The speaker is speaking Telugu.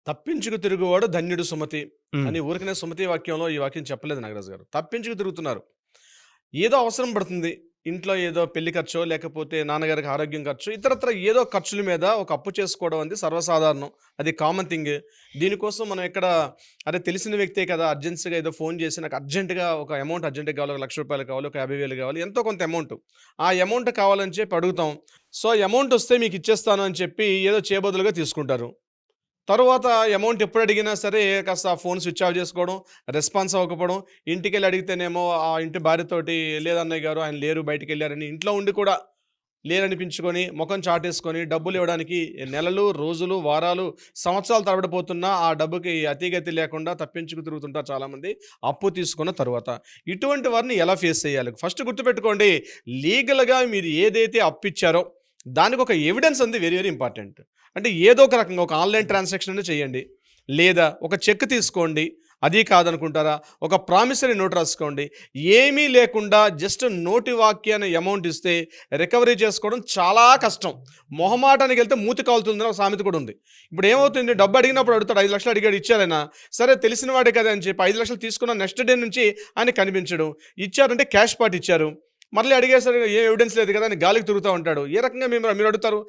తప్పించుకు తిరుగువాడు ధన్యుడు సుమతి హ్మ్. అని ఊరికనే సుమతి వాక్యంలో ఈ వాక్యం చెప్పలేదు నాగరాజు గారు. తప్పించుకు తిరుగుతున్నారు. ఏదో అవసరం పడుతుంది. ఇంట్లో ఏదో పెళ్లి ఖర్చో, లేకపోతే నాన్నగారికి ఆరోగ్యం ఖర్చు, ఇతరత్ర ఏదో ఖర్చుల మీద ఒక అప్పు చేసుకోవడం అనేది సర్వసాధారణం. అది కామన్ థింగ్. దీనికోసం మనం ఎక్కడ అరే తెలిసిన వ్యక్తే కదా! అర్జెన్సీగా ఏదో ఫోన్ చేసి నాకు అర్జెంట్‌గా ఒక అమౌంట్ అర్జెంట్‌గా కావాలి. ఒక రూ. 1,00,000 కావాలి, ఒక 50,000 కావాలి. ఎంతో కొంత అమౌంట్. ఆ అమౌంట్ కావాలని చెప్పి అడుగుతాం. సో, అమౌంట్ వస్తే మీకు ఇచ్చేస్తాను అని చెప్పి ఏదో చేయబదులుగా తీసుకుంటారు. తరువాత అమౌంట్ ఎప్పుడు అడిగినా సరే కాస్త ఆ ఫోన్ స్విచ్ ఆఫ్ చేసుకోవడం, రెస్పాన్స్ అవ్వకపోవడం, ఇంటికెళ్ళి అడిగితేనేమో ఆ ఇంటి భార్యతోటి లేదన్నయ్య గారు ఆయన లేరు బయటికెళ్లారని ఇంట్లో ఉండి కూడా లేరనిపించుకొని, మొఖం చాటేసుకొని డబ్బులివ్వడానికి నెలలు, రోజులు, వారాలు, సంవత్సరాలు తరబడి పోతున్నా ఆ డబ్బుకి అతీగతి లేకుండా తప్పించుకు తిరుగుతుంటారు చాలామంది. అప్పు తీసుకున్న తరువాత. ఇటువంటి వారిని ఎలా ఫేస్ చేయాలి? ఫస్ట్ గుర్తుపెట్టుకోండి లీగల్‌గా మీరు ఏదైతే అప్పిచ్చారో దానికొక ఎవిడెన్స్ అనేది వెరీ వెరీ ఇంపార్టెంట్. అంటే ఏదో ఒక రకంగా ఒక ఆన్‌లైన్ ట్రాన్సాక్షన్ అన్నా చేయండి. లేదా ఒక చెక్ తీసుకోండి. అది కాదనుకుంటారా? ఒక ప్రామిసరీ నోట్ రాసుకోండి. ఏమీ లేకుండా జస్ట్ నోటి వాక్యాన అమౌంట్ ఇస్తే రికవరీ చేసుకోవడం చాలా కష్టం. మొహమాటానికెళ్తే మూతి కాలుతుందని ఒక సామెత కూడా ఉంది. ఇప్పుడు ఏమవుతుంది డబ్బు అడిగినప్పుడు అడుగుతాడు 5,00,000 అడిగాడు ఇచ్చారాయన. సరే తెలిసిన వాడే కదా అని చెప్పి 5,00,000 తీసుకున్న నెక్స్ట్ డే నుంచి ఆయన కనిపించడు. ఇచ్చారంటే క్యాష్ పార్ట్ ఇచ్చారు. మళ్ళీ అడిగేసరికి ఏ ఎవిడెన్స్ లేదు కదా అని గాలికి తిరుగుతా ఉంటాడు. ఏ రకంగా మీరు అడుగుతారు?